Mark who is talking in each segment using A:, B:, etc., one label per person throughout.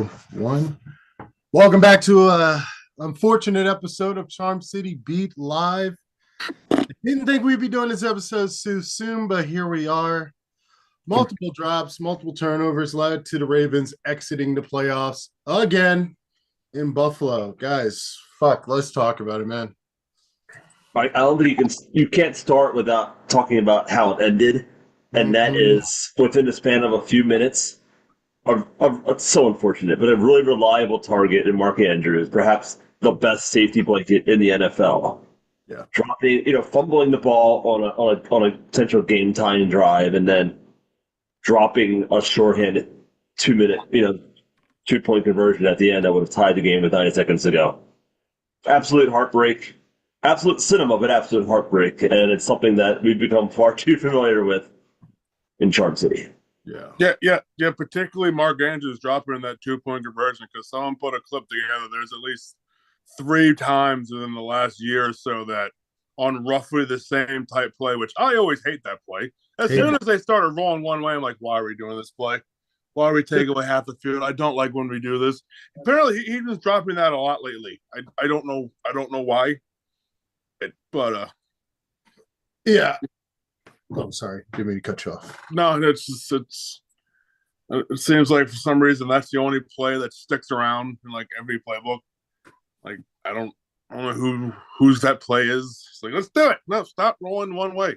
A: 2, 1. Welcome back to a unfortunate episode of Charm City Beat Live. Didn't think we'd be doing this episode so soon, but here we are. Multiple drops, multiple turnovers led to the Ravens exiting the playoffs again in Buffalo. Guys, let's talk about it, man.
B: I don't think you can't start without talking about how it ended, and that is within the span of a few minutes. It's so unfortunate, but a really reliable target in Mark Andrews, perhaps the best safety blanket in the NFL.
A: Yeah,
B: fumbling the ball on a potential game tying drive, and then dropping a shorthanded 2-minute 2-point conversion at the end that would have tied the game with 90 seconds to go. Absolute heartbreak. Absolute cinema, but absolute heartbreak, and it's something that we've become far too familiar with in Charm City.
C: Yeah. Particularly Mark Andrews dropping in that 2-point conversion, because someone put a clip together. There's at least 3 times within the last year or so that on roughly the same type play, which I always hate that play. As soon as they started rolling one way, I'm like, why are we doing this play? Why are we taking away half the field? I don't like when we do this. Apparently, he's been dropping that a lot lately. I don't know why.
A: Yeah. Oh, I'm sorry. Didn't mean to cut you off.
C: No, it seems like for some reason that's the only play that sticks around in like every playbook. Like I don't know whose that play is. It's like, let's do it. No, stop rolling one way.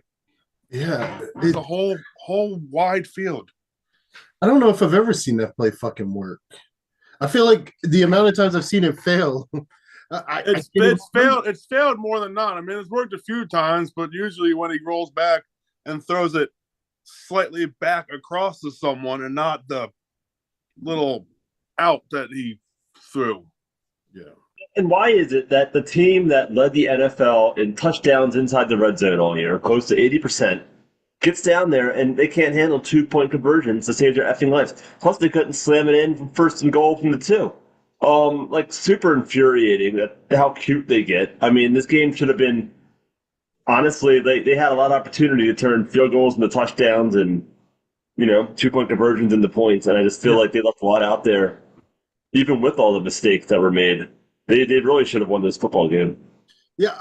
A: Yeah,
C: it's a whole wide field.
A: I don't know if I've ever seen that play fucking work. I feel like the amount of times I've seen it fail.
C: It's failed more than not. I mean, it's worked a few times, but usually when he rolls back and throws it slightly back across to someone and not the little out that he threw.
A: Yeah.
B: And why is it that the team that led the NFL in touchdowns inside the red zone all year, close to 80%, gets down there and they can't handle 2-point conversions to save their effing lives? Plus, they couldn't slam it in from first and goal from the 2. Super infuriating that how cute they get. I mean, this game should have been, honestly, they had a lot of opportunity to turn field goals into touchdowns and, 2-point conversions into points. And I just feel like they left a lot out there, even with all the mistakes that were made. They really should have won this football game.
A: Yeah,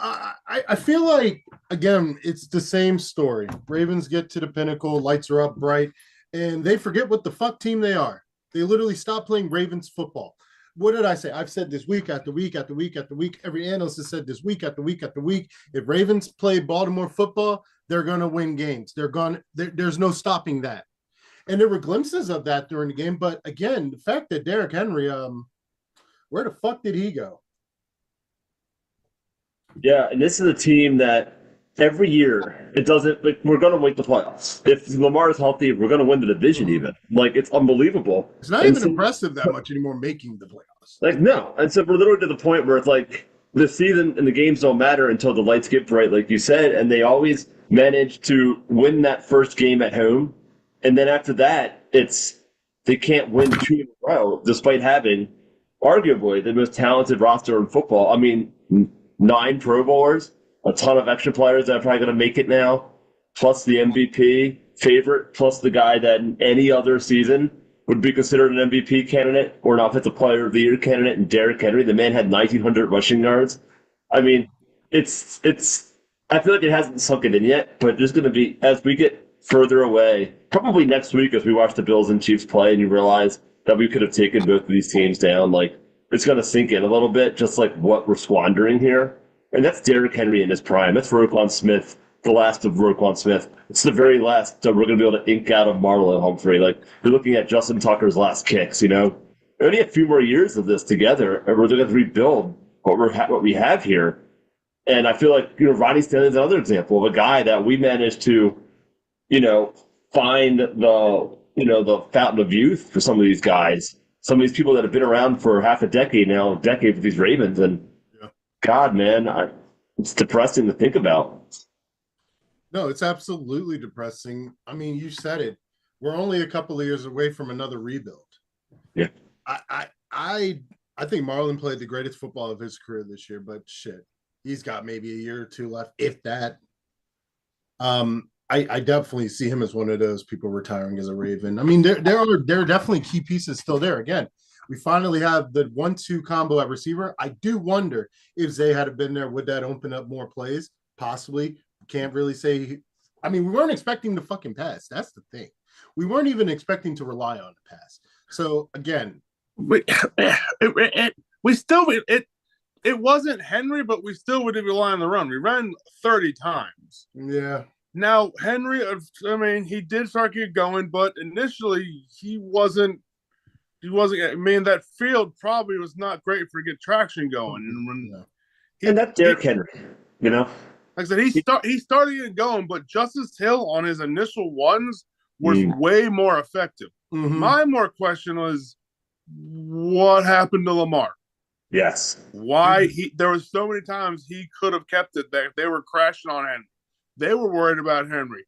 A: I feel like, again, it's the same story. Ravens get to the pinnacle, lights are up bright, and they forget what the fuck team they are. They literally stop playing Ravens football. What did I say? I've said this week after week after week after week. Every analyst has said this week after week after week. If Ravens play Baltimore football, they're going to win games. There's no stopping that. And there were glimpses of that during the game. But again, the fact that Derrick Henry, where the fuck did he go?
B: Yeah, and this is a team that every year we're going to make the playoffs. If Lamar is healthy, we're going to win the division even. It's unbelievable.
A: It's not even impressive that much anymore making the playoffs.
B: No. And so we're literally to the point where it's like the season and the games don't matter until the lights get bright, like you said, and they always manage to win that first game at home. And then after that, they can't win 2 in a row, despite having arguably the most talented roster in football. I mean, 9 Pro Bowlers, a ton of extra players that are probably going to make it now, plus the MVP favorite, plus the guy that in any other season would be considered an MVP candidate or an Offensive Player of the Year candidate, and Derrick Henry. The man had 1,900 rushing yards. I mean, it's. I feel like it hasn't sunk in yet, but there's going to be, as we get further away, probably next week as we watch the Bills and Chiefs play and you realize that we could have taken both of these teams down, it's going to sink in a little bit, just like what we're squandering here. And that's Derrick Henry in his prime. That's Roquan Smith, the last of Roquan Smith. It's the very last that we're going to be able to ink out of Marlon Humphrey. You're looking at Justin Tucker's last kicks, Only a few more years of this together, and we're going to rebuild what we have here. And I feel like, Ronnie Stanley is another example of a guy that we managed to, find the fountain of youth for some of these guys. Some of these people that have been around for half a decade now, with these Ravens. And God, man, it's depressing to think about.
A: No, it's absolutely depressing. I mean, you said it. We're only a couple of years away from another rebuild.
B: Yeah.
A: I think Marlon played the greatest football of his career this year, but shit, he's got maybe a year or 2 left, if that. I definitely see him as one of those people retiring as a Raven. I mean, there are definitely key pieces still there. Again, We finally have the 1-2 combo at receiver. I do wonder if Zay had been there, would that open up more plays? Possibly. Can't really say. I mean, we weren't expecting the fucking pass. That's the thing. We weren't even expecting to rely on the pass. So again,
C: it wasn't Henry, but we still would rely on the run. We ran 30 times.
A: Yeah.
C: Now Henry, I mean, he did start get going, but initially he wasn't. I mean, that field probably was not great for get traction going. And when
B: and that's Derrick Henry, you know.
C: Like I said, he started getting going, but Justice Hill on his initial ones was way more effective.
A: Mm-hmm.
C: My more question was, what happened to Lamar?
B: Yes.
C: Why there was so many times he could have kept it that they were crashing on Henry. They were worried about Henry.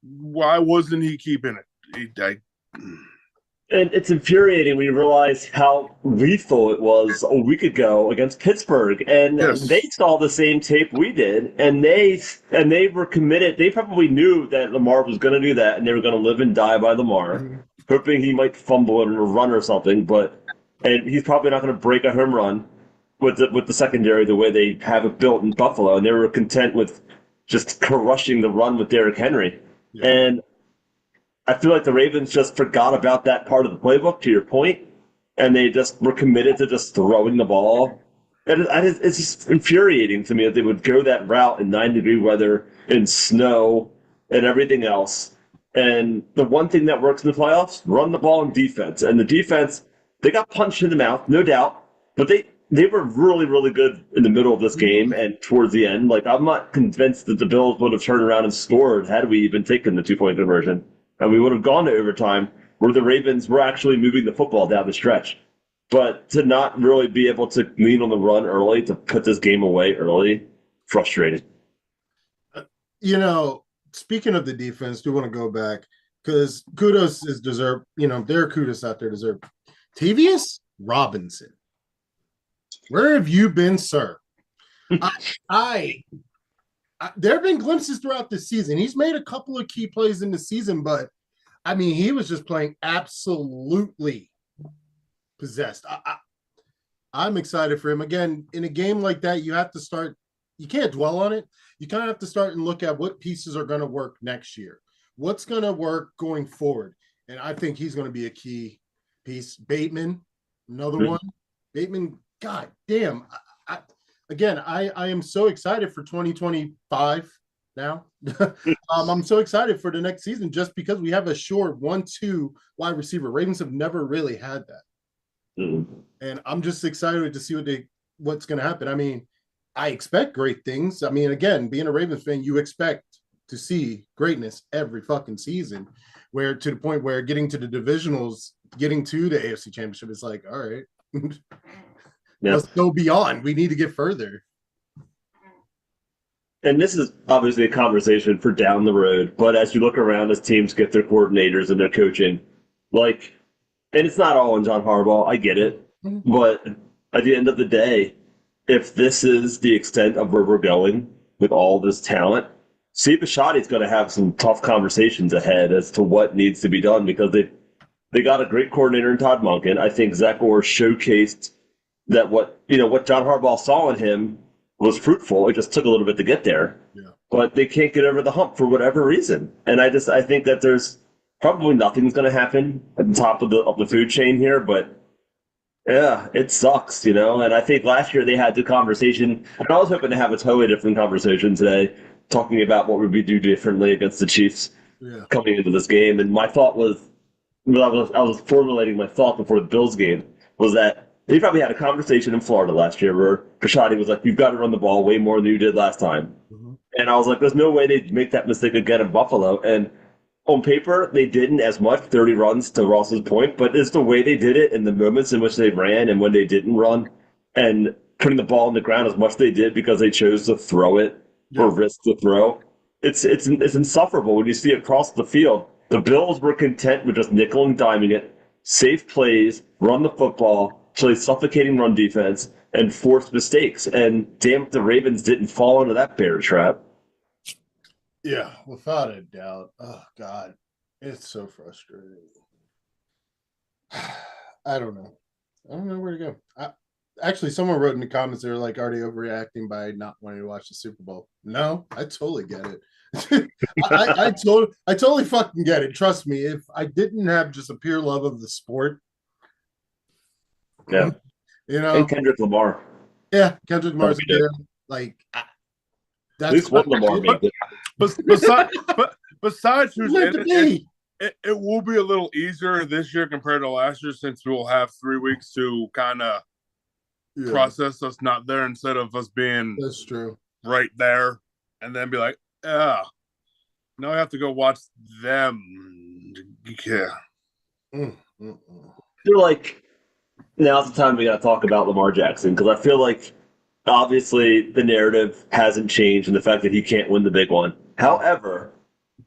C: Why wasn't he keeping it?
B: And it's infuriating when you realize how lethal it was a week ago against Pittsburgh, and they saw the same tape we did, and they were committed. They probably knew that Lamar was going to do that, and they were going to live and die by Lamar, hoping he might fumble and run or something. And he's probably not going to break a home run with the secondary the way they have it built in Buffalo, and they were content with just crushing the run with Derrick Henry, and I feel like the Ravens just forgot about that part of the playbook, to your point, and they just were committed to just throwing the ball. And it's just infuriating to me that they would go that route in 9-degree weather, in snow, and everything else. And the one thing that works in the playoffs, run the ball in defense. And the defense, they got punched in the mouth, no doubt, but they were really, really good in the middle of this game and towards the end. Like, I'm not convinced that the Bills would have turned around and scored had we even taken the 2-point conversion. And we would have gone to overtime where the Ravens were actually moving the football down the stretch. But to not really be able to lean on the run early, to put this game away early, frustrating.
A: Speaking of the defense, do want to go back because kudos is deserved. There are kudos out there deserved. Tavius Robinson, where have you been, sir? There have been glimpses throughout the season. He's made a couple of key plays in the season, but I mean, he was just playing absolutely possessed. I'm excited for him. Again, in a game like that, you have to start. You can't dwell on it. You kind of have to start and look at what pieces are going to work next year. What's going to work going forward? And I think he's going to be a key piece. Bateman, another one. Bateman, god damn. I am so excited for 2025 now. I'm so excited for the next season just because we have a short 1-2 wide receiver. Ravens have never really had that. And I'm just excited to see what's going to happen. I mean, I expect great things. I mean, again, being a Ravens fan, you expect to see greatness every fucking season, where to the point where getting to the divisionals, getting to the AFC Championship is like, all right. Let's go beyond. We need to get further.
B: And this is obviously a conversation for down the road, but as you look around as teams get their coordinators and their coaching, and it's not all on John Harbaugh, I get it, but at the end of the day, if this is the extent of where we're going with all this talent, Steve Bisciotti's going to have some tough conversations ahead as to what needs to be done because they got a great coordinator in Todd Monken. I think Zach Orr showcased that what John Harbaugh saw in him was fruitful. It just took a little bit to get there. Yeah. But they can't get over the hump for whatever reason. And I think that there's probably nothing's going to happen at the top of the food chain here, but yeah, it sucks, And I think last year they had the conversation, and I was hoping to have a totally different conversation today, talking about what would we do differently against the Chiefs coming into this game. And my thought was, I was formulating my thought before the Bills game, was that they probably had a conversation in Florida last year where Bisciotti was like, you've got to run the ball way more than you did last time. And I was like, there's no way they'd make that mistake again in Buffalo. And on paper, they didn't as much, 30 runs to Ross's point, but it's the way they did it in the moments in which they ran and when they didn't run and putting the ball on the ground as much as they did because they chose to throw it or risk the throw. It's insufferable when you see it across the field. The Bills were content with just nickel and diming it, safe plays, run the football, play suffocating run defense, and force mistakes. And damn if the Ravens didn't fall into that bear trap.
A: Yeah, without a doubt. Oh, God. It's so frustrating. I don't know. I don't know where to go. Actually, someone wrote in the comments they were like, "Are they overreacting by not wanting to watch the Super Bowl?" No, I totally get it. I totally fucking get it. Trust me. If I didn't have just a pure love of the sport,
B: Yeah.
A: you
B: And
A: know,
B: Kendrick Lamar.
A: yeah, Kendrick
B: That'd
A: Lamar's
B: be dope.
A: there. Like
B: At
A: that's
B: least
A: what
B: one Lamar
C: But
B: made it.
C: besides
A: it's
C: who's
A: meant
C: in
A: to
C: it,
A: be.
C: it will be a little easier this year compared to last year since we will have 3 weeks to kind of
A: Yeah,
C: process us not there instead of us being
A: that's true.
C: right there and then be like, now I have to go watch them. Yeah.
A: Mm, mm, mm.
B: I feel like now's the time we got to talk about Lamar Jackson because I feel like obviously the narrative hasn't changed in the fact that he can't win the big one. However,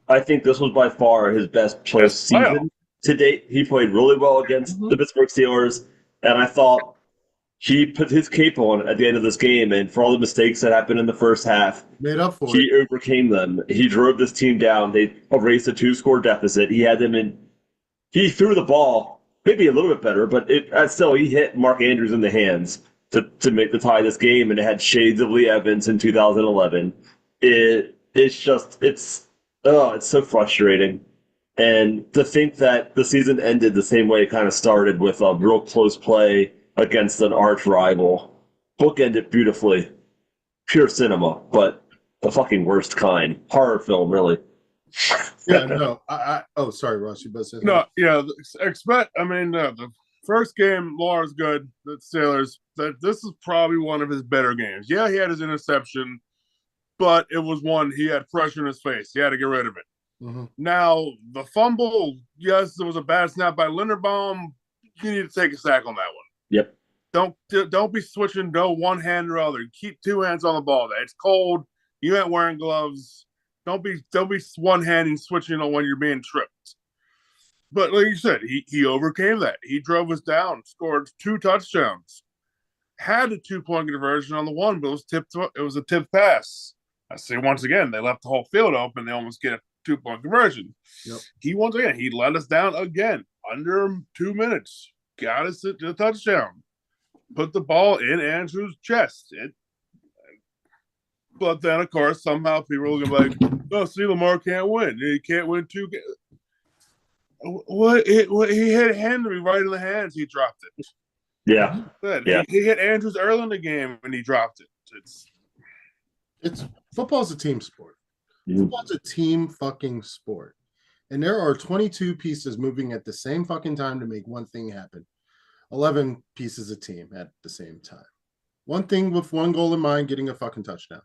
B: I think this was by far his best
C: Best playoff.
B: postseason to date. He played really well against the
A: Mhm.
B: Pittsburgh Steelers, and I thought he put his cape on at the end of this game. And for all the mistakes that happened in the first half,
A: Made up for it.
B: he overcame them. He drove this team down. They erased a 2-score deficit. He had them in. He threw the ball maybe a little bit better, but still he hit Mark Andrews in the hands to make the tie this game, and it had shades of Lee Evans in 2011. It's so frustrating. And to think that the season ended the same way it kind of started with a real close play against an arch rival, bookended beautifully. Pure cinema, but the fucking worst kind. Horror film, really.
A: Yeah, no. Oh, sorry, Ross. You both said something.
C: No, yeah, the first game, Lamar's good. The Steelers, this is probably one of his better games. Yeah, he had his interception, but it was one he had pressure in his face. He had to get rid of it.
A: Mm-hmm.
C: Now, the fumble, yes, it was a bad snap by Linderbaum. You need to take a sack on that one.
B: Yep.
C: Don't be switching no one hand or other. Keep two hands on the ball. It's cold. You ain't wearing gloves. Don't be one handing switching on when you're being tripped. But like you said, he overcame that. He drove us down, scored 2 touchdowns, had a 2-point conversion on the one, but it was a tipped pass. I say once again, they left the whole field open. They almost get a 2-point conversion.
A: Yep.
C: He let us down again under 2 minutes. Got us to the touchdown. Put the ball in Andrew's chest. But then, of course, somehow people are going to be like, oh, see, Lamar can't win. He can't win 2 games. He hit Henry right in the hands. He dropped it.
B: Yeah. Yeah.
C: He hit Andrews early in the game and he dropped it.
A: It's football's a team sport.
B: Mm-hmm.
A: Football's a team fucking sport. And there are 22 pieces moving at the same fucking time to make one thing happen. 11 pieces of team at the same time. One thing with one goal in mind, getting a fucking touchdown.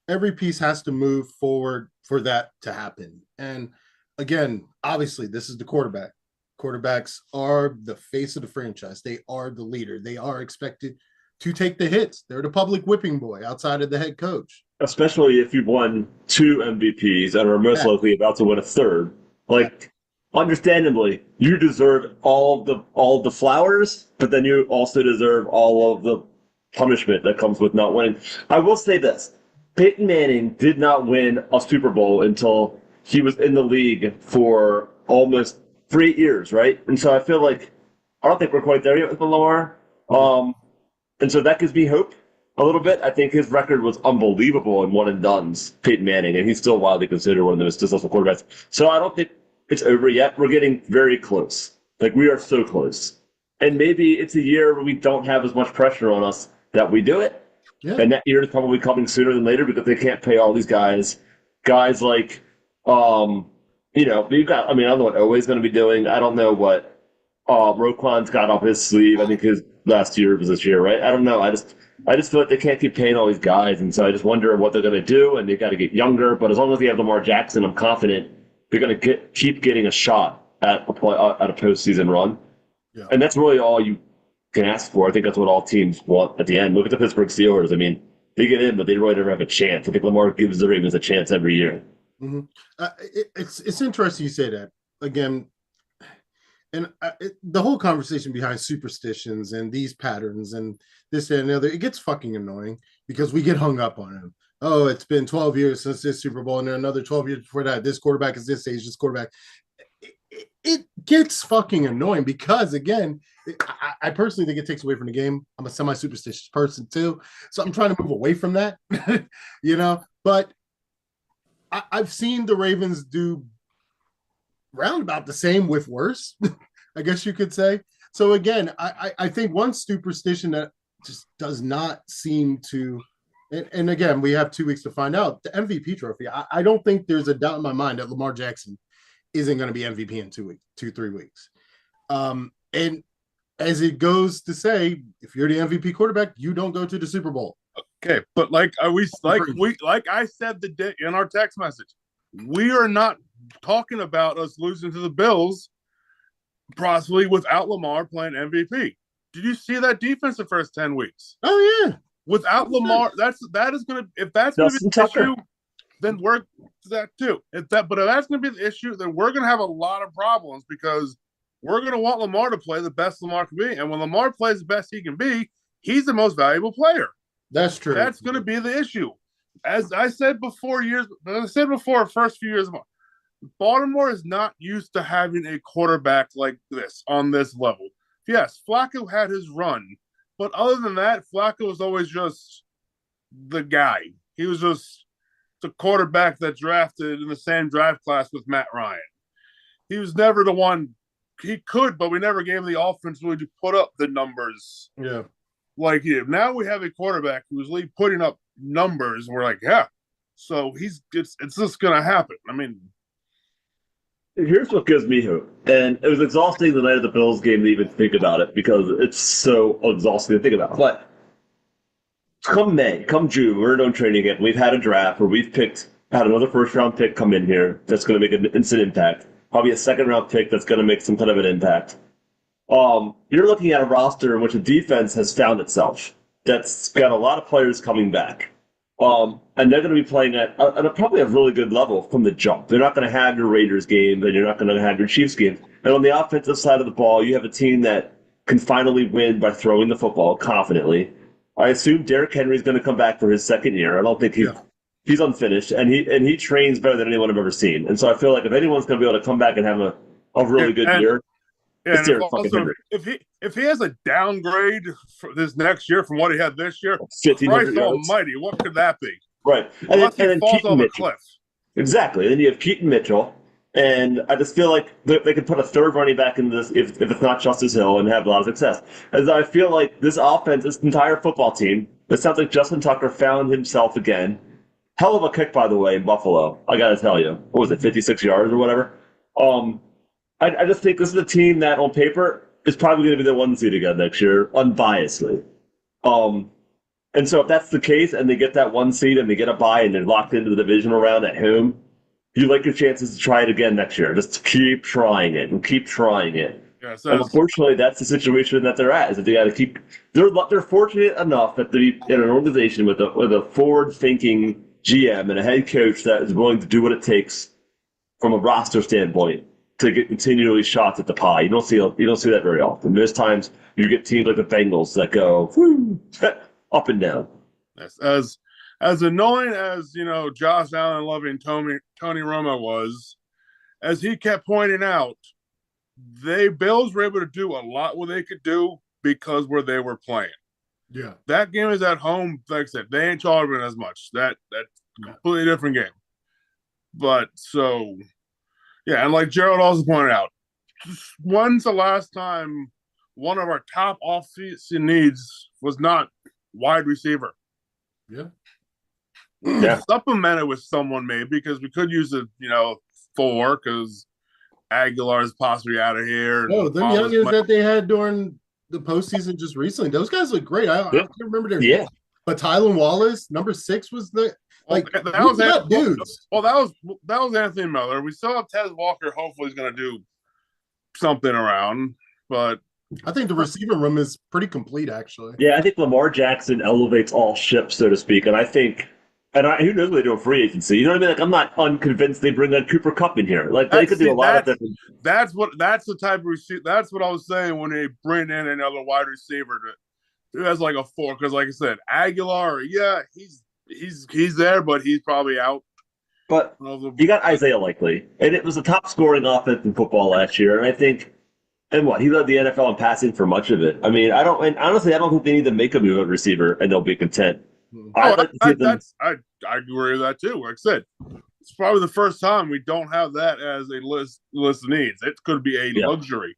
A: Every piece has to move forward for that to happen. And again, obviously, this is the quarterback. Quarterbacks are the face of the franchise. They are the leader. They are expected to take the hits. They're the public whipping boy outside of the head coach.
B: Especially if you've won 2 MVPs and are most likely about to win a third. Understandably, you deserve all of the flowers, but then you also deserve all of the punishment that comes with not winning. I will say this. Peyton Manning did not win a Super Bowl until he was in the league for almost 3 years, right? And so I feel like I don't think we're quite there yet with Lamar. And so that gives me hope a little bit. I think his record was unbelievable in one and dones, Peyton Manning, and he's still widely considered one of the most successful quarterbacks. So I don't think it's over yet. We're getting very close. We are so close. And maybe it's a year where we don't have as much pressure on us that we do it.
A: Yeah.
B: And that year is probably coming sooner than later because they can't pay all these guys. Guys like, we've got, I don't know what Oweh's going to be doing. I don't know what Roquan's got up his sleeve. I think his last year was this year, right? I don't know. I just feel like they can't keep paying all these guys. And so I just wonder what they're going to do. And they got to get younger. But as long as they have Lamar Jackson, I'm confident they're going to keep getting a shot at a postseason run.
A: Yeah.
B: And that's really all you can ask for. I think that's what all teams want at the end. Look at the Pittsburgh Steelers. They get in, but they really never have a chance. I think Lamar gives the Ravens a chance every year.
A: Mm-hmm. It's interesting you say that again. And the whole conversation behind superstitions and these patterns and this and the other, it gets fucking annoying because we get hung up on them. Oh, it's been 12 years since this Super Bowl, and then another 12 years before that. This quarterback is this age, this quarterback. It gets fucking annoying because, again, I personally think it takes away from the game. I'm a semi-superstitious person too, so I'm trying to move away from that. But I've seen the Ravens do roundabout the same with worse, I guess you could say. So again, I think one superstition that just does not seem to, and again, we have 2 weeks to find out the MVP trophy. I don't think there's a doubt in my mind that Lamar Jackson isn't going to be MVP in 3 weeks. And as it goes to say, if you're the MVP quarterback, you don't go to the Super Bowl.
C: Okay, but like I said the day in our text message, we are not talking about us losing to the Bills, possibly without Lamar playing MVP. Did you see that defense the first 10 weeks?
A: Oh yeah,
C: without Lamar, that is going to if that's going to be the issue, then we're that too. If that's going to be the issue, then we're going to have a lot of problems because we're going to want Lamar to play the best Lamar can be, and when Lamar plays the best he can be, he's the most valuable player.
A: That's true.
C: That's going to be the issue. As I said before, first few years, Baltimore is not used to having a quarterback like this on this level. Yes, Flacco had his run, but other than that, Flacco was always just the guy. He was just the quarterback that drafted in the same draft class with Matt Ryan. He was never the one. He could, but we never gave him the offense really to put up the numbers.
A: Yeah.
C: Like him. Now we have a quarterback who's putting up numbers. And we're like, yeah. So it's just going to happen. I mean,
B: here's what gives me hope. And it was exhausting the night of the Bills game to even think about it because it's so exhausting to think about. But come May, come June, we're in no training yet. We've had a draft where had another first-round pick come in here that's going to make an instant impact. Probably a second-round pick that's going to make some kind of an impact. You're looking at a roster in which the defense has found itself. That's got a lot of players coming back. And they're going to be playing at probably a really good level from the jump. They're not going to have your Raiders game, and you're not going to have your Chiefs game. And on the offensive side of the ball, you have a team that can finally win by throwing the football confidently. I assume Derrick Henry's going to come back for his second year. I don't think he's unfinished, and he trains better than anyone I've ever seen. And so I feel like if anyone's going to be able to come back and have a really good year, it's Derrick fucking Henry.
C: If he has a downgrade for this next year from what he had this year, Christ almighty, what could that be?
B: Right.
C: Unless he falls off a cliff.
B: Exactly. And then you have Keaton Mitchell, and I just feel like they could put a third running back into this if it's not Justice Hill and have a lot of success. As I feel like this offense, this entire football team, it sounds like Justin Tucker found himself again. Hell of a kick, by the way, in Buffalo. I got to tell you. What was it, 56 yards or whatever? I just think this is a team that, on paper, is probably going to be the 1 seed again next year, unbiasedly. And so if that's the case, and they get that 1 seed, and they get a bye, and they're locked into the divisional round at home, you like your chances to try it again next year. Just keep trying it and keep trying it. Yeah, so and unfortunately, that's the situation that they're at. Is that they got to keep. They're fortunate enough that they're in an organization with a forward-thinking GM and a head coach that is willing to do what it takes from a roster standpoint to get continually shots at the pie. You don't see that very often. There's times you get teams like the Bengals that go up and down.
C: Yes, as annoying as Josh Allen loving Tony Romo was, as he kept pointing out, Bills were able to do a lot what they could do because where they were playing.
A: Yeah,
C: that game is at home. Like I said, they ain't charging as much. That's a completely different game. But so. Yeah, and like Gerald also pointed out, when's the last time one of our top off-season needs was not wide receiver?
A: Yeah.
C: Supplemented with someone maybe because we could use 4 because Aguilar's possibly out of here.
A: Oh, the youngins that they had during the postseason just recently, those guys look great. I can't remember their names. But Tylan Wallace, number 6, was the that was dudes.
C: Well, that was Anthony Miller. We still have Tez Walker. Hopefully, he's going to do something around. But
A: I think the receiver room is pretty complete, actually.
B: Yeah, I think Lamar Jackson elevates all ships, so to speak. And I think, who knows what they do in free agency? You know what I mean? Like, I'm not unconvinced they bring a Cooper Kupp in here. Like, they could do a lot of different.
C: That's the type of receiver. That's what I was saying when they bring in another wide receiver who has like a 4. Because, like I said, Aguilar, he's there, but he's probably out.
B: But you got Isaiah Likely, and it was the top scoring offense in football last year. And I think And what? He led the NFL in passing for much of it. I mean, I don't, and honestly, I don't think they need to make a move at receiver and they'll be content.
C: Oh,
B: I'd like to see them.
C: I agree with that too. Like I said, it's probably the first time we don't have that as a list of needs. It could be a
B: Yeah,
C: luxury.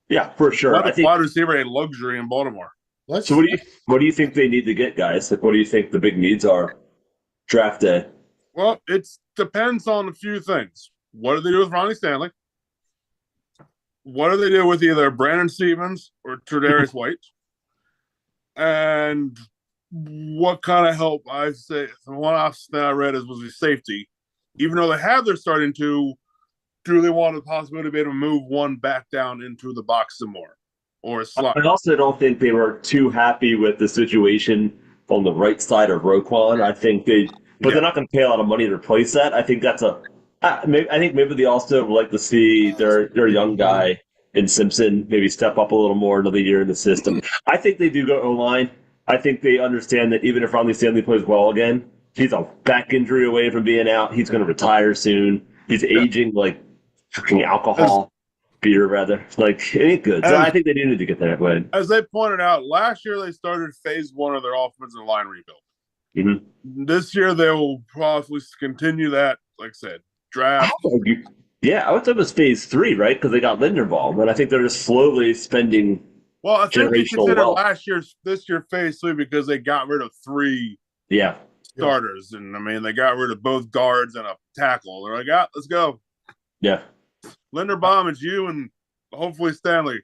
B: yeah, for sure. I think.
C: Wide receiver a luxury in Baltimore.
B: So, what do you think they need to get, guys? Like, what do you think the big needs are draft day?
C: Well, it depends on a few things. What do they do with Ronnie Stanley? What do they do with either Brandon Stevens or Tre'Davious White? And what kind of help I say the one option that I read was the safety. Even though they have their starting two, do they want the possibility to be able to move one back down into the box some more? Or a slot?
B: I also don't think they were too happy with the situation on the right side of Roquan. I think they're not going to pay a lot of money to replace that. I think that's I think maybe they also would like to see their young guy in Simpson maybe step up a little more another year in the system. I think they do go O-line. I think they understand that even if Ronnie Stanley plays well again, he's a back injury away from being out. He's going to retire soon. He's aging like fucking alcohol. Beer, rather. Like, it ain't good. So I think they do need to get that way.
C: As they pointed out, last year they started phase one of their offensive line rebuild.
B: Mm-hmm.
C: This year they will probably continue that, like I said, draft.
B: Yeah, I would say it was phase 3, right? Because they got Linderbaum, and I think they're just slowly spending
C: well, I think they considered
B: wealth.
C: this year phase 3 because they got rid of 3 starters. And I mean, they got rid of both guards and a tackle. They're like, let's go.
B: Yeah.
C: Linderbaum is you and hopefully Stanley.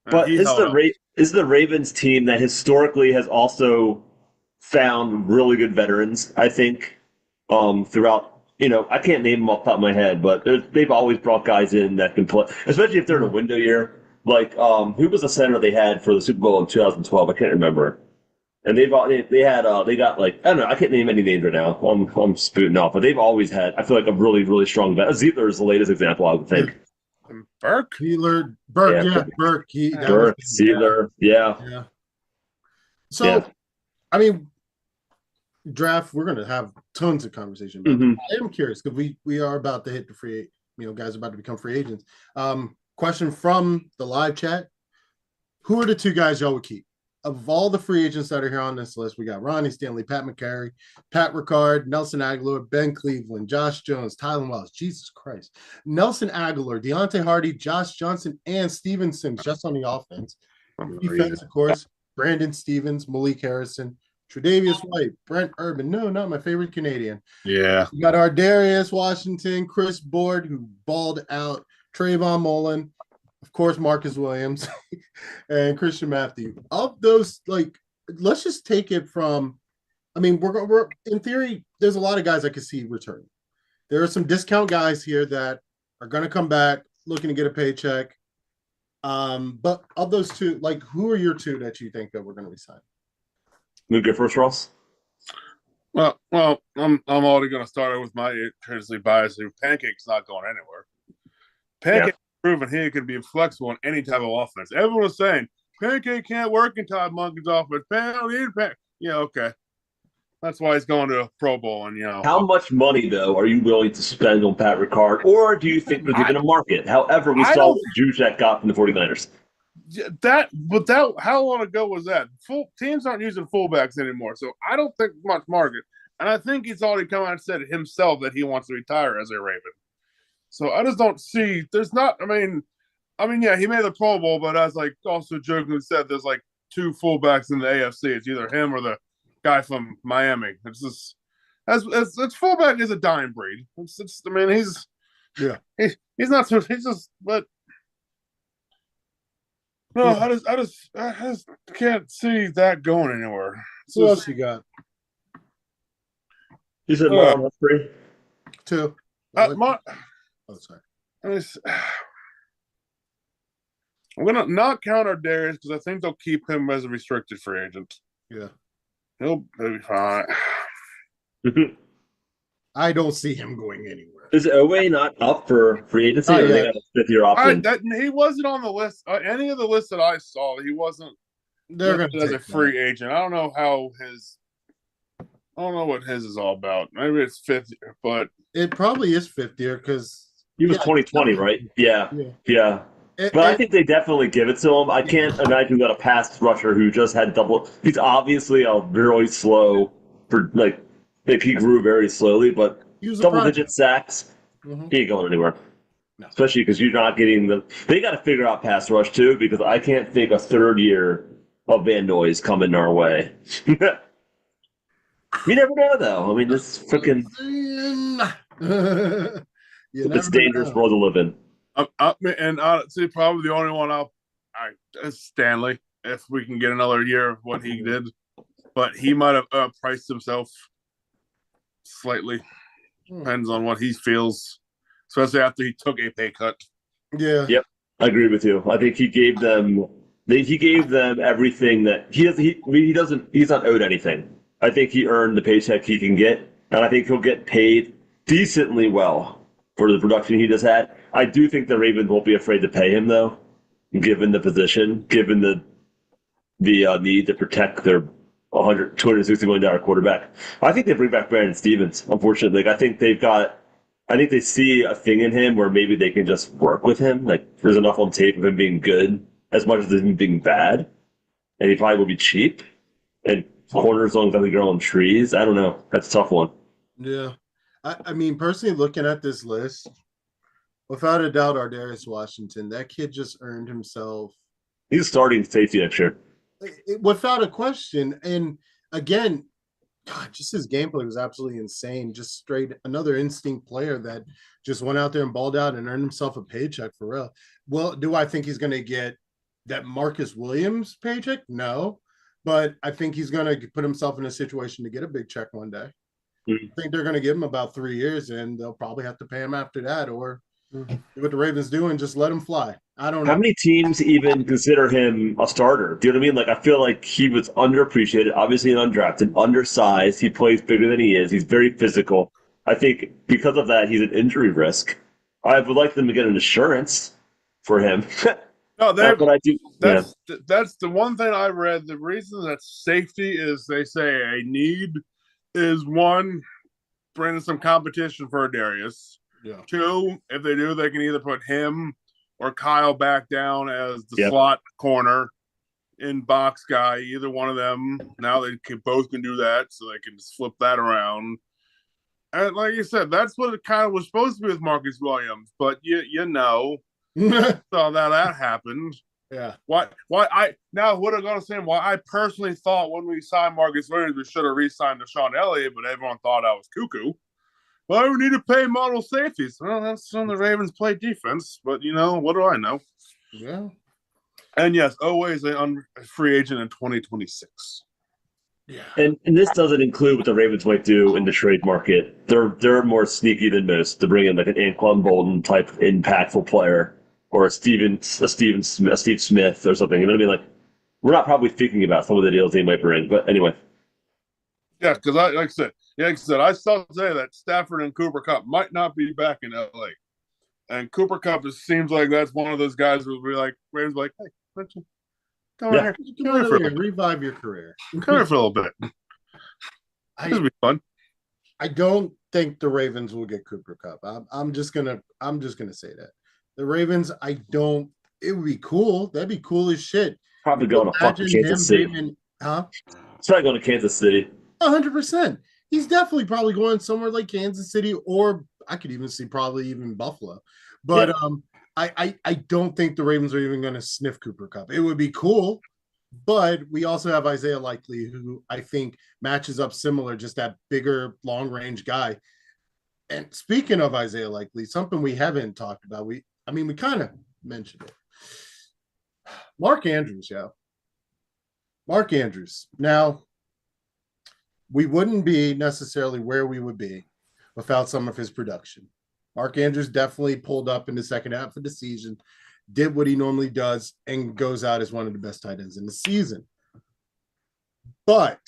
B: But this is the Ravens team that historically has also found really good veterans, I think, throughout. I can't name them off the top of my head, but they've always brought guys in that can play, especially if they're in a window year. Like, who was the center they had for the Super Bowl in 2012? I can't remember. And they got like, I don't know, I can't name any names right now. I'm spooting off, but they've always had, I feel like, a really, really strong vet. Zietler is the latest example, I would think.
C: Burke?
A: Burke.
B: Burke, Zietler, yeah.
A: So, I mean, draft, we're going to have tons of conversation about it. I am curious because we are about to hit the free, guys are about to become free agents. Question from the live chat. Who are the 2 guys y'all would keep? Of all the free agents that are here on this list, we got Ronnie Stanley, Pat McCary, Pat Ricard, Nelson Aguilar, Ben Cleveland, Josh Jones, Tylan Wells, Jesus Christ, Nelson Aguilar, Deontay Hardy, Josh Johnson, and Steven Sims just on the offense. Defense, of course, Brandon Stevens, Malik Harrison, Tre'Davious White, Brent Urban. No, not my favorite Canadian.
C: Yeah.
A: We got Ardarius Washington, Chris Board, who balled out, Trayvon Mullen, of course, Marcus Williams, and Christian Matthew. Of those, let's just take it from. I mean, we're in theory. There's a lot of guys I could see returning. There are some discount guys here that are going to come back, looking to get a paycheck. But of those 2, who are your 2 that you think that we're going to resign?
B: You go first, Ross.
C: Well, I'm already going to start with my courtesy bias. Pancake's not going anywhere. Pancake proven he can be flexible in any type of offense. Everyone was saying Pancake can't work in Todd Monken's offense. Okay. That's why he's going to a Pro Bowl. And
B: how much money though are you willing to spend on Pat Ricard, or do you think they're going to market? However, we saw what Juszczyk got from the 49ers.
C: How long ago was that? Teams aren't using fullbacks anymore, so I don't think much market. And I think he's already come out and said himself that he wants to retire as a Raven. So I just don't see. There's not. I mean, yeah, he made the Pro Bowl, but as also jokingly said, there's 2 fullbacks in the AFC. It's either him or the guy from Miami. It's just as fullback is a dying breed. He's not. He's just. But no, I just can't see that going anywhere.
A: Who else you got?
B: You said Marlon Humphrey.
A: 2. Sorry.
C: I'm gonna not count Ardarius because I think they'll keep him as a restricted free agent.
A: Yeah,
C: he'll be fine.
A: I don't see him going anywhere.
B: Is Oweh not up for free agency? Or they got a 5th-year option?
C: He wasn't on the list. Any of the lists that I saw, he wasn't. They're going to as a free agent. I don't know what his is all about. Maybe it's 5th but
A: it probably is 5th year because
B: he was 2020, right? Yeah. But I think they definitely give it to him. I can't imagine that a pass rusher who just had double. He's obviously a very slow, for like he grew very slowly, but
A: he was a
B: double digit
A: project.
B: sacks,
A: Hmm.
B: he ain't going anywhere.
A: No.
B: Especially because you're not getting the. They got to figure out pass rush too, because I can't think a third year of Van Noy's coming our way. You never know, though. I mean, this freaking
A: You
B: it's
A: never
B: dangerous
A: know.
B: world to live in.
C: And honestly, probably the only one is Stanley. If we can get another year of what he did, but he might have priced himself slightly. Depends on what he feels, especially after he took a pay cut.
A: Yeah.
B: Yep, I agree with you. I think he gave them. He gave them everything that he has. He doesn't. He's not owed anything. I think he earned the paycheck he can get, and I think he'll get paid decently well for the production he just had. I do think the Ravens won't be afraid to pay him though, given the position, given the need to protect their 100, $260 million quarterback. I think they bring back Brandon Stevens. Unfortunately, like, I think they've got. I think they see a thing in him where maybe they can just work with him. Like there's enough on tape of him being good as much as him being bad, and he probably will be cheap. And corners don't exactly grow on trees. I don't know. That's a tough one.
A: Yeah. I mean, personally, looking at this list, without a doubt, Ardarius Washington, that kid just earned himself
B: He's starting safety next year.
A: without a question. And again, God, just his gameplay was absolutely insane. Just straight another instinct player that just went out there and balled out and earned himself a paycheck for real. Well, do I think he's going to get that Marcus Williams paycheck? No, but I think he's going to put himself in a situation to get a big check one day.
B: Mm-hmm.
A: I think they're going to give him about 3 years, and they'll probably have to pay him after that, or do what the Ravens do and just let him fly. I don't
B: How
A: know.
B: many teams even consider him a starter? Do you know what I mean? Like, I feel like he was underappreciated, obviously an undrafted, undersized. He plays bigger than he is. He's very physical. I think because of that, he's an injury risk. I would like them to get an assurance for him.
C: No,
B: But I do. Yeah.
C: that's the one thing I read. The reason that safety is they say a need is one, bringing some competition for Darius.
A: Yeah.
C: Two, if they do, they can either put him or Kyle back down as the
B: Yep.
C: slot corner in box guy. Either one of them. Now they both can do that, so they can just flip that around. And like you said, that's what it kind of was supposed to be with Marcus Williams. But you know, saw that happened.
A: Yeah.
C: Why I now what I'm gonna say why I personally thought when we signed Marcus Williams we should have re-signed Deshaun Elliott, but everyone thought I was cuckoo. Well, we need to pay model safeties. Well, that's when the Ravens play defense, but you know, what do I know?
A: Yeah.
C: And yes, always a free agent in 2026.
A: Yeah.
B: And this doesn't include what the Ravens might do in the trade market. They're more sneaky than most to bring in like an Anquan Bolden type impactful player or a Steve Smith or something. You know what I mean? Like we're not probably thinking about some of the deals they might bring. But anyway,
C: Yeah, because like I said, I still say that Stafford and Cooper Kupp might not be back in LA. And Cooper Kupp just seems like that's one of those guys who will be like, Ravens like, hey, why don't you come on
B: Yeah.
C: here.
A: Come on over here, revive your career.
C: Come here for a little bit. This will be fun.
A: I don't think the Ravens will get Cooper Kupp. I'm just gonna say that. The Ravens, I don't. It would be cool. That'd be cool as shit.
B: probably going to fucking
A: Imagine him
B: Kansas City.
A: being, huh?
B: It's probably going to Kansas City.
A: 100%. He's definitely probably going somewhere like Kansas City, or I could even see probably even Buffalo. But I don't think the Ravens are even going to sniff Cooper Kupp. It would be cool, but we also have Isaiah Likely, who I think matches up similar, just that bigger, long range guy. And speaking of Isaiah Likely, something we haven't talked about, we kind of mentioned it. Mark Andrews, yeah. Mark Andrews. Now, we wouldn't be necessarily where we would be without some of his production. Mark Andrews definitely pulled up in the second half of the season, did what he normally does, and goes out as one of the best tight ends in the season. But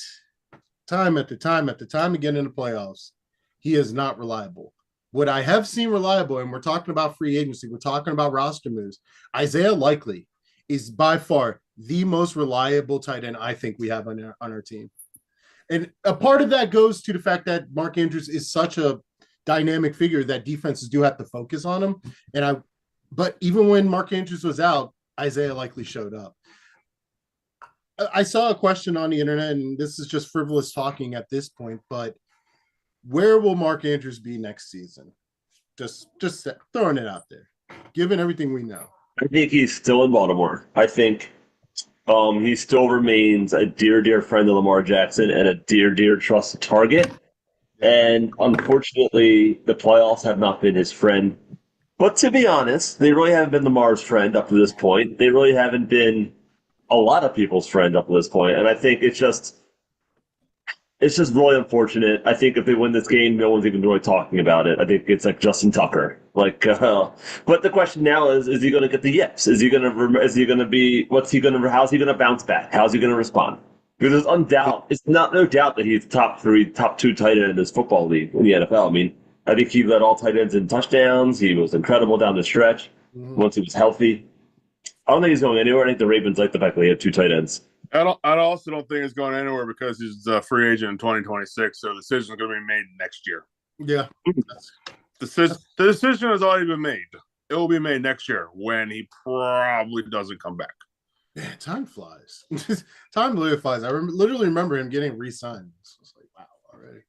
A: time after time again in the playoffs, he is not reliable. What I have seen reliable, and we're talking about free agency, we're talking about roster moves, Isaiah Likely is by far the most reliable tight end I think we have on our team. And a part of that goes to the fact that Mark Andrews is such a dynamic figure that defenses do have to focus on him. And But even when Mark Andrews was out, Isaiah likely showed up. I saw a question on the internet, and this is just frivolous talking at this point, but where will Mark Andrews be next season? Just throwing it out there, given everything we know.
B: I think he's still in Baltimore. I think he still remains a dear friend of Lamar Jackson and a dear trusted target. And unfortunately, the playoffs have not been his friend. But to be honest, they really haven't been Lamar's friend up to this point. They really haven't been a lot of people's friend up to this point. And I think it's just really unfortunate. I think if they win this game, no one's even really talking about it. I think it's like Justin Tucker. But the question now is he going to get the yips? How's he going to bounce back? How's he going to respond? Because it's no doubt that he's top two tight end in this football league in the NFL. I mean, I think he led all tight ends in touchdowns. He was incredible down the stretch once he was healthy. I don't think he's going anywhere. I think the Ravens like the fact that he had two tight ends.
C: I also don't think it's going anywhere because he's a free agent in 2026. So the decision is going to be made next year.
A: Yeah.
C: The decision has already been made. It will be made next year when he probably doesn't come back.
A: Yeah, time flies. Time literally flies. I literally remember him getting re-signed. So it's like, wow, already.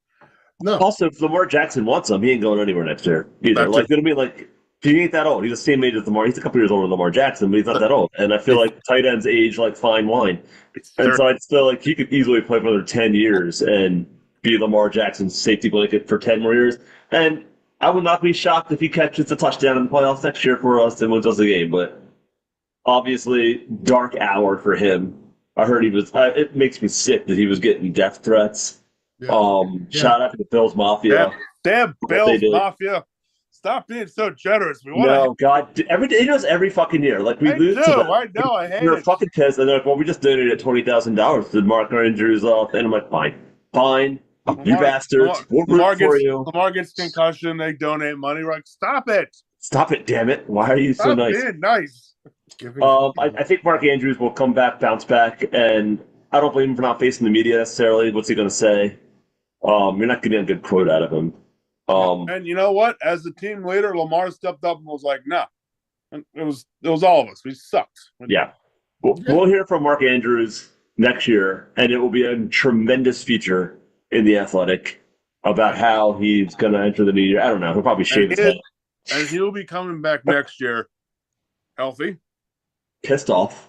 A: No.
B: Also, if Lamar Jackson wants him, he ain't going anywhere next year either. It'll be like, he ain't that old. He's the same age as Lamar. He's a couple years older than Lamar Jackson, but he's not that old. And I feel like tight ends age like fine wine. And so I'd feel like he could easily play for another 10 years and be Lamar Jackson's safety blanket for 10 more years. And I would not be shocked if he catches a touchdown in the playoffs next year for us and wins us the game. But obviously, dark hour for him. I heard he was. It makes me sick that he was getting death threats. Yeah. Shout out to the Bills Mafia.
C: Damn Bills Mafia. Stop being so generous.
B: God, he does every fucking year. Like we lose to them.
C: I know. I hate
B: We're fucking pissed, and they're like, "Well, we just donated $20,000 to mark our injuries off." And I'm like, "Fine, you bastards. We'll root for you."
C: Lamar gets concussion. They donate money. We're like, stop it,
B: damn it! Why are you so nice?
C: Being nice.
B: I think Mark Andrews will come back, bounce back, and I don't blame him for not facing the media necessarily. What's he going to say? You're not getting a good quote out of him.
C: And you know what? As the team leader, Lamar stepped up and was like, "No." And it was all of us. We sucked.
B: Yeah. We'll hear from Mark Andrews next year, and it will be a tremendous feature in The Athletic about how he's going to enter the new year. I don't know. He'll probably shave his head.
C: And he'll be coming back next year healthy,
B: pissed off,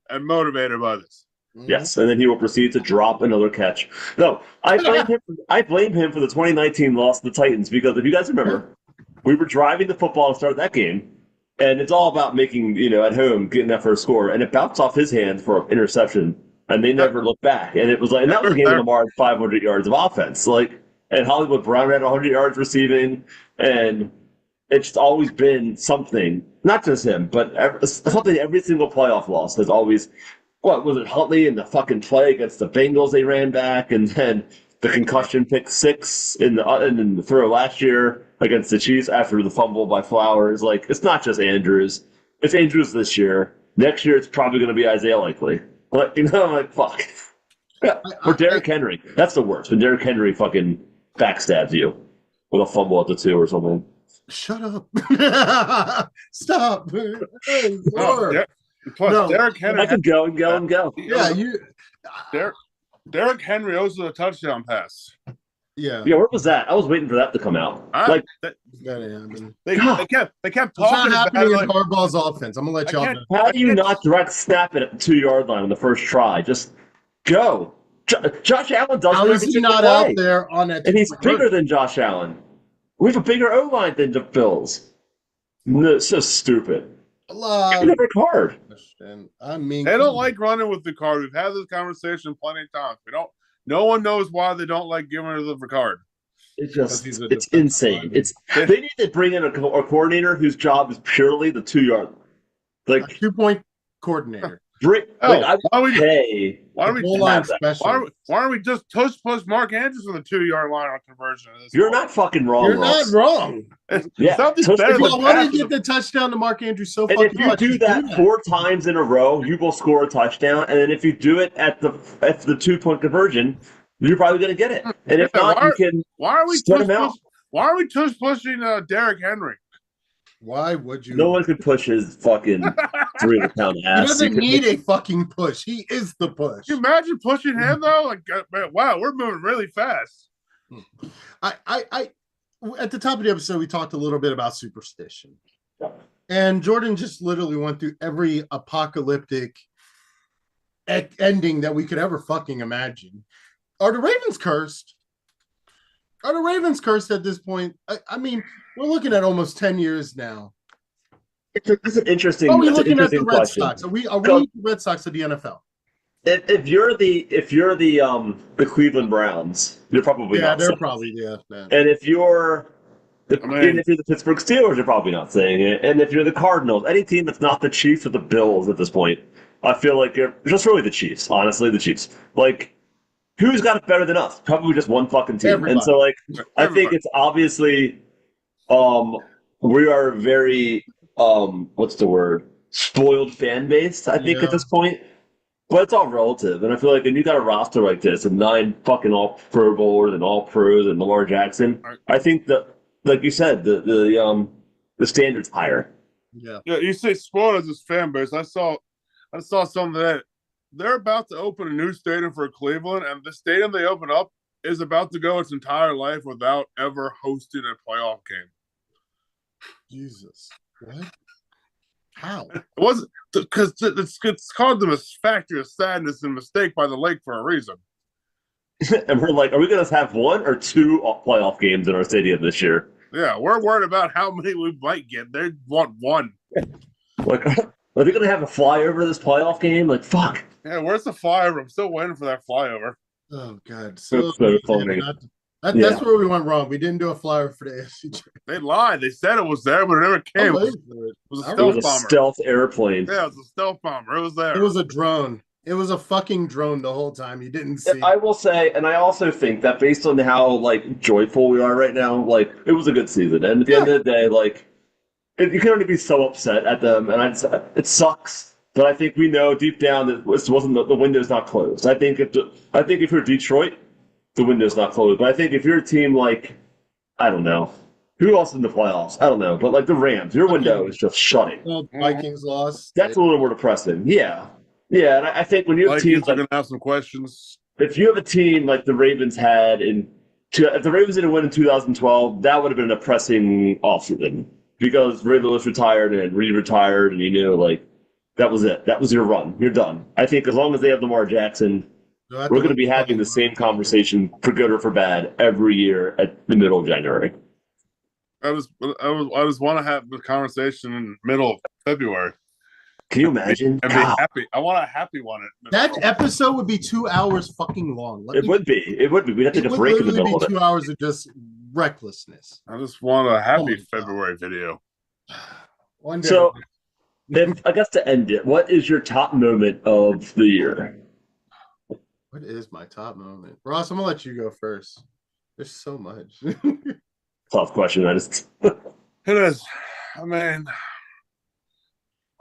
C: and motivated by this.
B: Yes, and then he will proceed to drop another catch. No, I blame him for the 2019 loss to the Titans because if you guys remember, we were driving the football to start that game, and it's all about making, at home, getting that first score, and it bounced off his hand for an interception, and they never looked back. And it was like, and that was a game of Lamar 500 yards of offense, and Hollywood Brown had 100 yards receiving, and it's always been something, not just him, but something every single playoff loss has always. What was it, Huntley in the fucking play against the Bengals they ran back, and then the concussion pick 6 in the throw last year against the Chiefs after the fumble by Flowers. Like, it's not just Andrews. It's Andrews this year. Next year, it's probably going to be Isaiah Likely. I'm like, fuck. Or Derrick Henry. That's the worst. When Derrick Henry fucking backstabs you with a fumble at the 2 or something.
A: Shut up. Stop. Hey, Lord.
C: Plus, Derrick Henry.
B: I could go and go.
A: Yeah,
C: Derrick Henry owes a touchdown pass.
A: Yeah.
B: Yeah, where was that? I was waiting for that to come out.
A: They
C: kept
A: it's
C: talking
A: not
C: about
A: happening in Harbaugh's offense. I'm gonna let y'all know.
B: How do you not direct snap it at the 2-yard line on the first try? Just go. Josh Allen does.
A: How is he not out there on that?
B: And he's bigger than Josh Allen. We have a bigger O line than the Bills. No, it's so stupid. Never card.
A: I mean,
C: they don't like running with the card. We've had this conversation plenty of times. No one knows why they don't like giving her the card.
B: It's insane. They need to bring in a coordinator whose job is purely the 2-yard line.
A: Like a 2-point coordinator.
C: Why don't we just push Mark Andrews on the 2-yard line on conversion?
B: You're not fucking wrong.
A: You're not wrong.
B: Yeah.
C: Something's better than
A: want to get the touchdown to Mark Andrews so fucking
B: much. If you do that 4 times in a row, you will score a touchdown. And then if you do it at the 2-point conversion, you're probably going to get it. And if not, you can
C: why are we
B: spread them out.
C: Why are we pushing Derrick Henry?
A: Why would you?
B: No one could push his fucking 300-pound
A: He
B: ass.
A: doesn't need a fucking push. He is the push.
C: Can you imagine pushing him though? Like, man, wow, we're moving really fast.
A: I at the top of the episode, we talked a little bit about superstition. And Jordan just literally went through every apocalyptic ending that we could ever fucking imagine. Are the Ravens cursed? Are the Ravens cursed at this point? I mean, we're looking at almost 10 years now.
B: It's an interesting.
A: Are we looking at the Red
B: question.
A: Sox? Are we the Red Sox of the NFL?
B: If you're the Cleveland Browns, you're probably not.
A: They're probably man.
B: And if you're the Pittsburgh Steelers, you're probably not saying it. And if you're the Cardinals, any team that's not the Chiefs or the Bills at this point, I feel like you're just really the Chiefs. Honestly, the Chiefs. Like, who's got it better than us? Probably just one fucking team.
A: Everybody.
B: And so, like, I think it's obviously, we are very, what's the word? Spoiled fan base. I think at this point. But it's all relative, and I feel like when you got a roster like this, and 9 fucking all Pro Bowlers and all pros and Lamar Jackson, I think that, like you said, the standard's higher.
C: Yeah. You say spoiled as this fan base. I saw something that they're about to open a new stadium for Cleveland, and the stadium they open up is about to go its entire life without ever hosting a playoff game.
A: Jesus, what? How?
C: It wasn't because it's called the factory of sadness and mistake by the lake for a reason.
B: And we're like, are we going to have 1 or 2 playoff games in our stadium this year?
C: Yeah, we're worried about how many we might get. They want 1.
B: Like, are they going to have a flyover this playoff game? Like, fuck.
C: Yeah, where's the flyover? I'm still waiting for that flyover.
A: Oh God,
B: so funny.
A: That's where we went wrong. We didn't do a flyer for the AFC.
C: They lied. They said it was there, but it never came. It was a
B: stealth airplane.
C: Yeah, it was a stealth bomber. It was there.
A: It was a drone. It was a fucking drone the whole time. You didn't see.
B: I will say, and I also think that based on how like joyful we are right now, like it was a good season. And at the end of the day, like you can only be so upset at them, and it sucks. But I think we know deep down that this wasn't the window's not closed. I think if you're Detroit, the window's not closed. But I think if you're a team like, I don't know, who else in the playoffs? I don't know. But like the Rams, your window is just shutting.
A: Well, Vikings lost.
B: That's a little more depressing. Yeah. Yeah, and I think when you have teams
C: are going to have some questions.
B: If you have a team like the Ravens had if the Ravens didn't win in 2012, that would have been a depressing offseason because Ray Lewis retired and re-retired, and you knew like that was it. That was your run. You're done. I think as long as they have Lamar Jackson, we're going to be having the same conversation for good or for bad every year at the middle of January.
C: I just want to have the conversation in the middle of February.
B: Can you imagine?
C: I'd be happy. I want a happy one.
A: That episode would be 2 hours fucking long.
B: It would be. We'd have to take a break in the middle of it.
A: 2 hours of just recklessness.
C: I just want a happy February video.
A: One day.
B: So, I guess to end it, what is your top moment of the year?
A: What is my top moment? Ross, I'm going to let you go first. There's so much.
B: Tough question.
C: It is. I mean,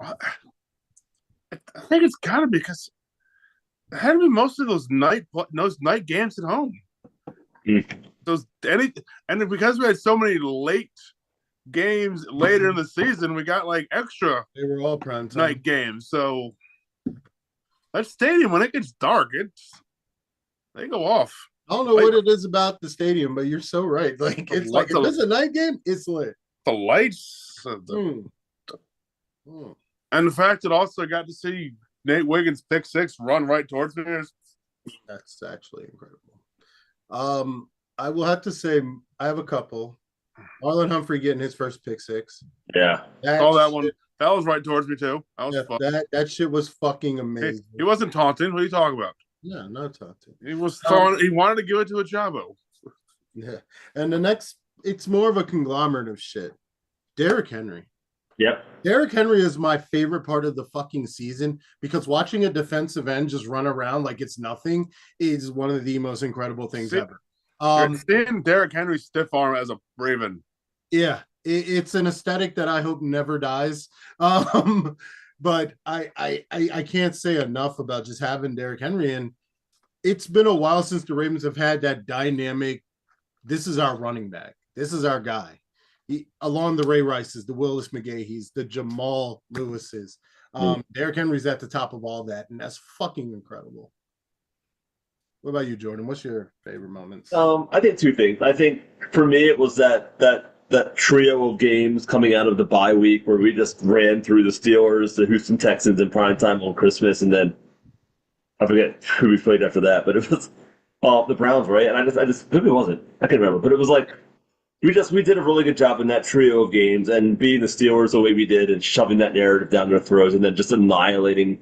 C: I think it's got to be because it had to be most of those night games at home. And because we had so many late games later in the season, we got like extra.
A: They were all prime time
C: night games. So that stadium, when it gets dark, they go off.
A: I don't know what it is about the stadium, but you're so right. Like it's like if it's a night game, it's lit.
C: The lights. And the fact that also got to see Nate Wiggins pick 6 run right towards me.
A: That's actually incredible. I will have to say I have a couple. Marlon Humphrey getting his first pick 6.
B: Yeah.
C: That one. That was right towards me too. That was fun.
A: That shit was fucking amazing.
C: He wasn't taunting. What are you talking about?
A: Yeah, not taunting.
C: He was throwing. He wanted to give it to a Chavo.
A: Yeah. And the next, it's more of a conglomerate of shit. Derrick Henry.
B: Yep.
A: Derrick Henry is my favorite part of the fucking season because watching a defensive end just run around like it's nothing is one of the most incredible things ever.
C: Seeing Derrick Henry stiff arm as a Raven.
A: Yeah, it's an aesthetic that I hope never dies. But I can't say enough about just having Derrick Henry. And it's been a while since the Ravens have had that dynamic, this is our running back. This is our guy. along the Ray Rices, the Willis McGahees, the Jamal Lewises. Derrick Henry's at the top of all that, and that's fucking incredible. What about you, Jordan? What's your favorite moments?
B: I think two things. I think for me it was that trio of games coming out of the bye week where we just ran through the Steelers, the Houston Texans in prime time on Christmas, and then I forget who we played after that, but it was the Browns, right? And I just maybe it wasn't. I can't remember, but it was like we did a really good job in that trio of games and beating the Steelers the way we did and shoving that narrative down their throats and then just annihilating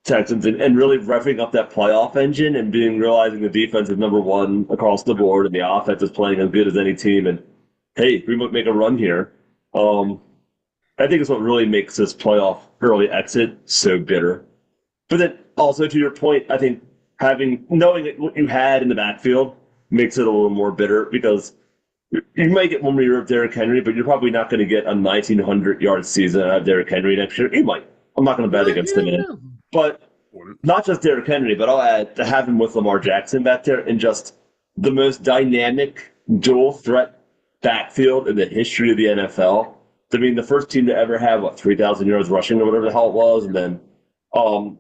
B: Texans and really revving up that playoff engine and realizing the defense is number one across the board and the offense is playing as good as any team. And hey, we might make a run here. I think it's what really makes this playoff early exit so bitter. But then also to your point, I think knowing what you had in the backfield makes it a little more bitter because you might get 1 year of Derrick Henry, but you're probably not going to get a 1,900-yard season out of Derrick Henry next year. You might. I'm not going to bet against him. But not just Derrick Henry, but I'll add to have him with Lamar Jackson back there and just the most dynamic dual threat backfield in the history of the NFL. I mean, the first team to ever have, 3,000 yards rushing or whatever the hell it was, and then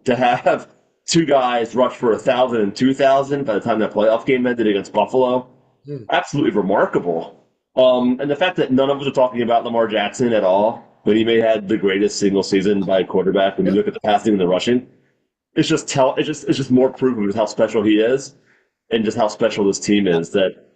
B: to have two guys rush for 1,000 and 2,000 by the time that playoff game ended against Buffalo, absolutely remarkable. And the fact that none of us are talking about Lamar Jackson at all, when he may have had the greatest single season by a quarterback, when you look at the passing and the rushing, it's just more proof of how special he is, and just how special this team is. That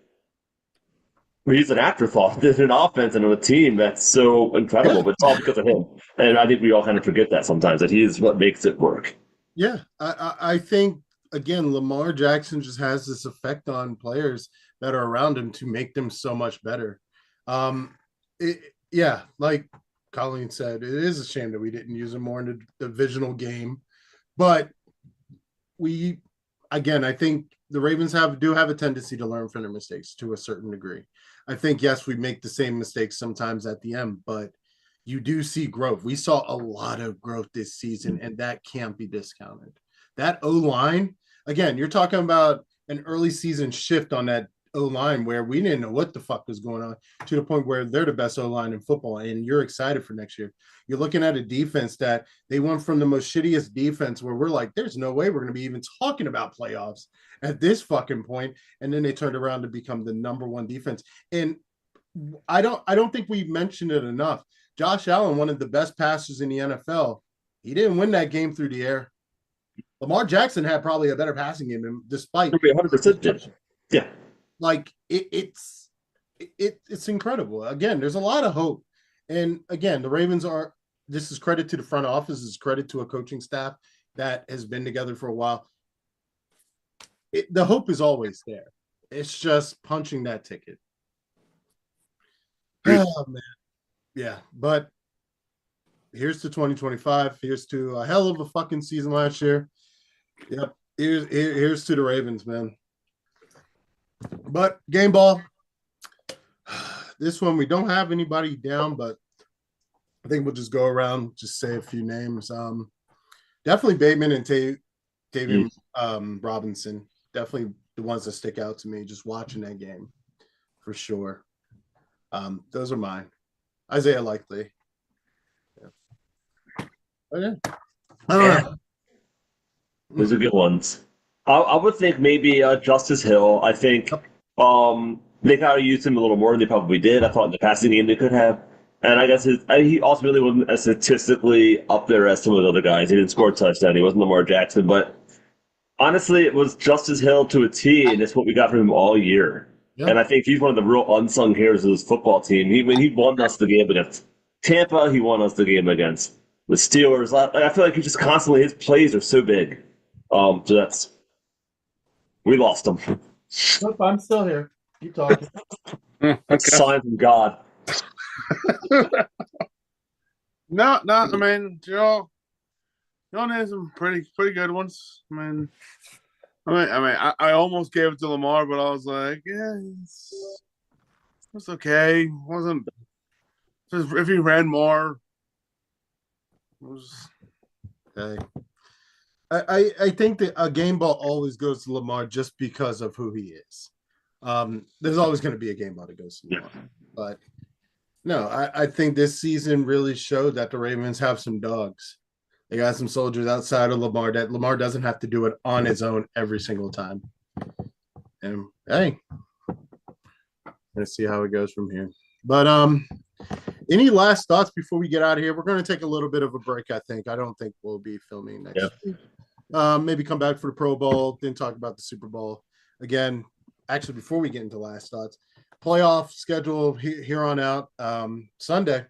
B: he's an afterthought in an offense and on a team that's so incredible, but it's all because of him. And I think we all kind of forget that sometimes, that he is what makes it work.
A: Yeah, I think again, Lamar Jackson just has this effect on players that are around him to make them so much better. Like Colleen said, it is a shame that we didn't use him more in the divisional game, but I think the Ravens do have a tendency to learn from their mistakes to a certain degree. I think, yes, we make the same mistakes sometimes at the end, but you do see growth. We saw a lot of growth this season, and that can't be discounted. That O-line, again, you're talking about an early season shift on that O-line where we didn't know what the fuck was going on, to the point where they're the best O-line in football, and you're excited for next year. You're looking at a defense that they went from the most shittiest defense where we're like, there's no way we're going to be even talking about playoffs at this fucking point, and then they turned around to become the number one defense. And I don't think we mentioned it enough. Josh Allen, one of the best passers in the NFL, he didn't win that game through the air. Lamar Jackson had probably a better passing game, despite
B: 100%. Yeah.
A: Like it's incredible. Again, there's a lot of hope, and again, the Ravens are. This is credit to the front office. This is credit to a coaching staff that has been together for a while. The hope is always there. It's just punching that ticket. Oh man, yeah. But here's to 2025. Here's to a hell of a fucking season last year. Yep. Here's to the Ravens, man. But game ball, this one we don't have anybody down, but I think we'll just go around, just say a few names. Definitely Bateman and Tavian Robinson. Definitely the ones that stick out to me just watching that game, for sure. Those are mine. Isaiah Likely. Yeah. Okay.
B: Those are good ones. I would think maybe Justice Hill. I think they kind of used him a little more than they probably did. I thought in the passing game they could have. And I guess he ultimately wasn't as statistically up there as some of the other guys. He didn't score a touchdown. He wasn't Lamar Jackson. But honestly, it was Justice Hill to a T, and it's what we got from him all year. Yep. And I think he's one of the real unsung heroes of this football team. He won us the game against Tampa. He won us the game against the Steelers. I feel like he just constantly, his plays are so big. So we lost him.
A: Nope, I'm still here. Keep talking.
B: That's a sign from God.
C: No, I mean, y'all need some pretty good ones. I almost gave it to Lamar, but I was like, yeah, it's okay. It wasn't just if he ran more. It was
A: okay. I think that a game ball always goes to Lamar just because of who he is. There's always going to be a game ball that goes to Lamar, but No, I think this season really showed that the Ravens have some dogs. They got some soldiers outside of Lamar that Lamar doesn't have to do it on his own every single time. And hey, let's see how it goes from here. But any last thoughts before we get out of here? We're going to take a little bit of a break, I think. I don't think we'll be filming next week. Maybe come back for the Pro Bowl, then talk about the Super Bowl. Again, actually, before we get into last thoughts, playoff schedule here on out. Sunday,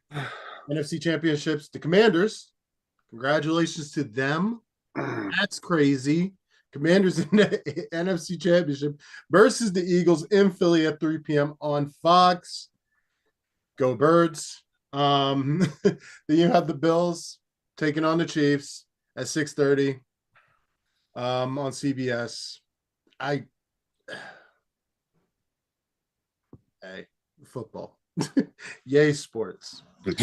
A: NFC Championships, the Commanders. Congratulations to them. That's crazy. Commanders in the NFC Championship versus the Eagles in Philly at 3 p.m. on Fox. Go Birds. Then you have the Bills taking on the Chiefs at 6:30 on CBS. Hey, football. Yay, sports.
C: That's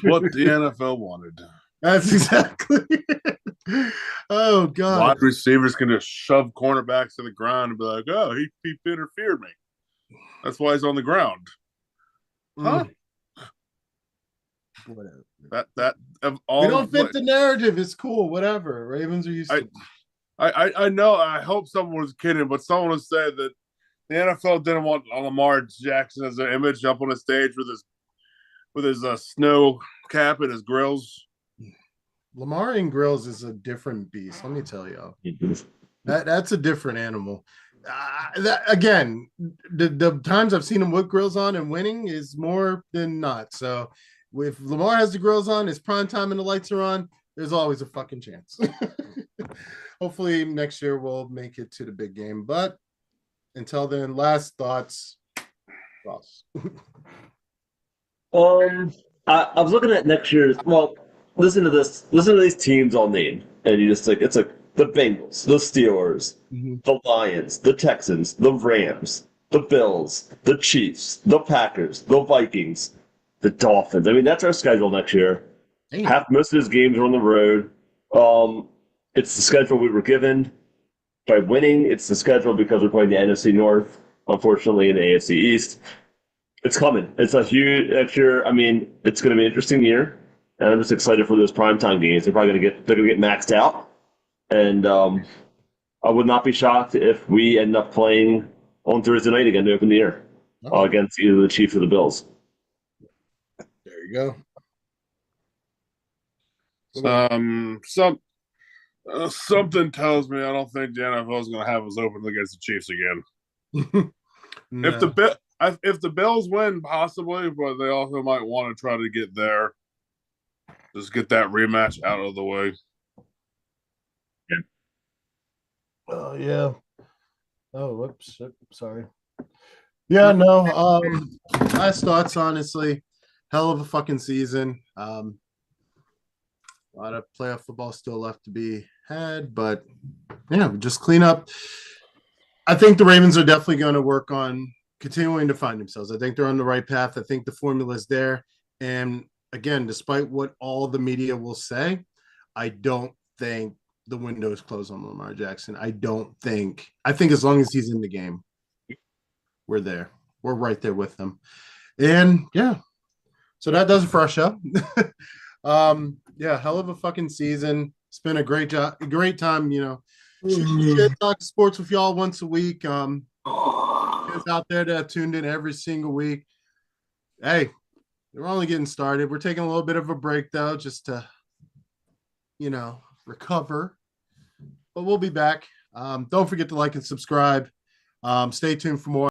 C: what the NFL wanted.
A: That's exactly it. Oh, God.
C: Wide receivers can just shove cornerbacks to the ground and be like, oh, he interfered me. That's why he's on the ground. Huh?
A: Whatever.
C: That of all
A: we don't fit the narrative. It's cool. Whatever. Ravens are used to.
C: I know. I hope someone was kidding, but someone was saying that the NFL didn't want Lamar Jackson as an image up on the stage with his snow cap and his grills.
A: Lamar and grills is a different beast. Let me tell you, that's a different animal. Again, the times I've seen him with grills on and winning is more than not. So if Lamar has the grills on, it's prime time and the lights are on, there's always a fucking chance. Hopefully next year we'll make it to the big game. But until then, last thoughts, Ross.
B: I was looking at next year's. Well, listen to this. Listen to these teams I'll name, and you just like it's like the Bengals, the Steelers, the Lions, the Texans, the Rams, the Bills, the Chiefs, the Packers, the Vikings, the Dolphins. I mean, that's our schedule next year. Most of those games are on the road. It's the schedule we were given by winning. It's the schedule because we're playing the NFC North, unfortunately, in the AFC East. It's coming. It's a huge next year. I mean, it's going to be an interesting year, and I'm just excited for those primetime games. They're going to get maxed out, and I would not be shocked if we end up playing on Thursday night again to open the year against either the Chiefs or the Bills.
A: There you go.
C: Something tells me I don't think the NFL is going to have us open against the Chiefs again. No. If the Bills win, possibly, but they also might want to try to get there. Just get that rematch out of the way.
A: Yeah. Oh, yeah. Oh, whoops. Sorry. Yeah, no. Last thoughts, honestly. Hell of a fucking season. A lot of playoff football still left to be had, but yeah, just clean up. I think the Ravens are definitely going to work on continuing to find themselves. I think they're on the right path. I think the formula is there. And again, despite what all the media will say, I don't think the window is closed on Lamar Jackson. I think as long as he's in the game, we're there. We're right there with him. And yeah, so that does it for our show. Yeah, hell of a fucking season. It's been a great time, talk sports with y'all once a week. Kids out there that have tuned in every single week. Hey, we're only getting started. We're taking a little bit of a break though, just to, recover. But we'll be back. Don't forget to like and subscribe. Stay tuned for more.